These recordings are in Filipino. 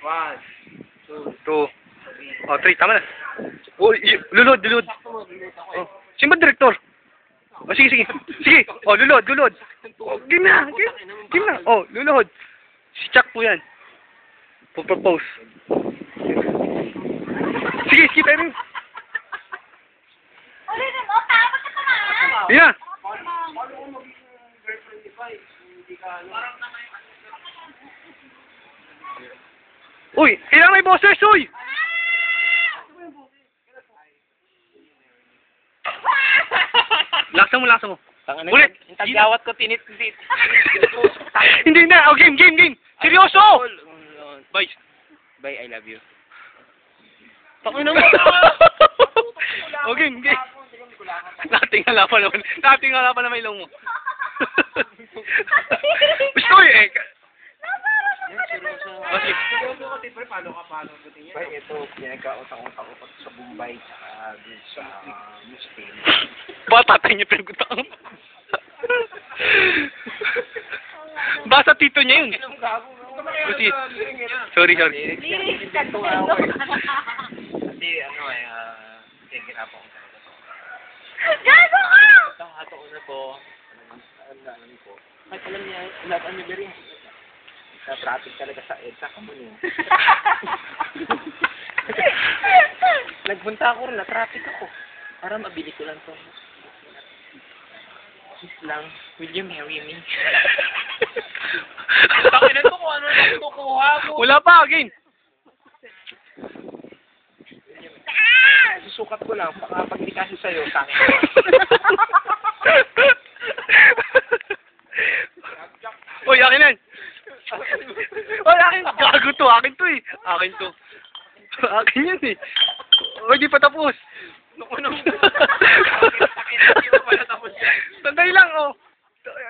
One, two. Oh, three. Tama na. Oh, lulod. Oh. Sino ba director? Oh, sige. Oh, lulod. Oh, game na. Oh, lulod. Si Chuck po yan. Propose. Sige, tayo rin. Yeah. Uy, kailangan may boses, uy! Laksa mo. Ulit! Yung tagyawat ko, tinit. Hindi na! Oh, game! Seryoso! Bye, I love you. Takoy naman! Oh, game! Natingala pa naman ilong mo. Gusto ko eh! Bay, ito, pinagkautang-utang ko sa Bombay sa Muslim. Baka tatay niya pinagutang. Basta tito niya yun. Sorry. Kasi hihirapan ko talaga to. Gago ka! Nakakataon na po. Alam ko. Kahit alam niya, laban niya rin. Traffic talaga sa EDSA ka mo niya. Nagpunta ako rin, na-traffic ako. Para mabili ko lang to. Please lang, will you marry me? Takinan ko kung ano lang kukuha mo. Wala pa, game! Susukat ko lang, baka pag hindi kasi sa'yo, sa akin. Uy, akin yan! Uy, akin! Gago to, akin to eh! Akin yan eh! Uy, di pa tapos! Sandali lang, oh!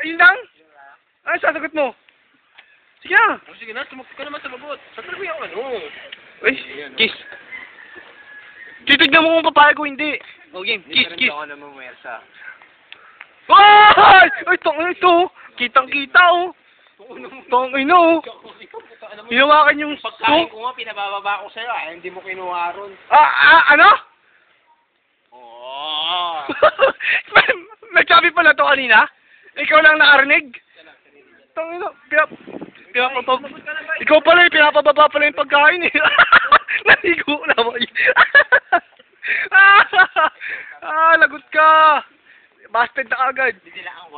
Ayun lang? Ano sasagot mo? Sige na! Sige na, sumagot ka naman sa magot. Sasabi ako ano? Uy, kiss! Titignan mo kung papayag o hindi! O game, kiss! Hindi ako naman muwersa. Ay! Ay, tangin ito! Kitang-kita, oh! Tangin na, oh! Hinawakan yung... Pagkain ko nga, pinabababa ko sa'yo, hindi mo kinuha ron. Ano? Oo. Nagsabi pala to kanina? Ikaw lang nakarinig? Tangin na, ikaw pala yung pinapababa pala yung pagkain eh. Naligo na mo. Lagot ka. Busted na agad. Didilaan ko.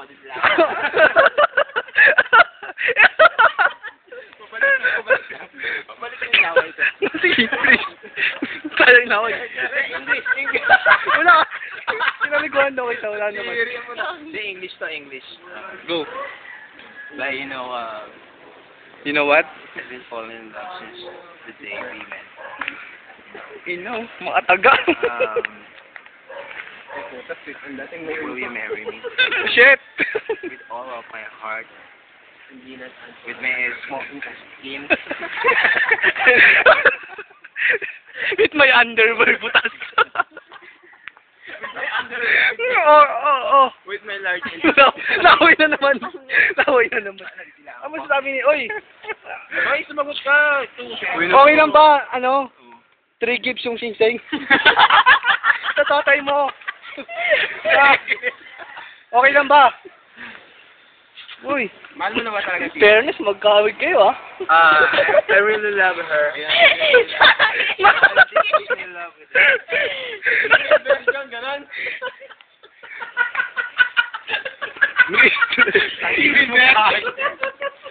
Pabalik yung laway ko. Sige, please. Tayo yung laway. English. Wala ka. Sinaliguan daw kita. Wala naman. Hindi, English to English. Go. But You know what? I've been falling in love since the day we met. Mga taga. Will you marry me? Shit! With all of my heart. With my smoking skin. With my underwear butas. With my large Laway na naman. Ano masasabi ni... Oy! Ay, sumagot ka! Okay lang ba? 3 gifts yung sing-sing? Sa tatay mo. Okay lang ba? Uy. Mahal mo na ba talaga siya? Fairness, magkawig kayo I really love her. I really love her. Ganon. Luis.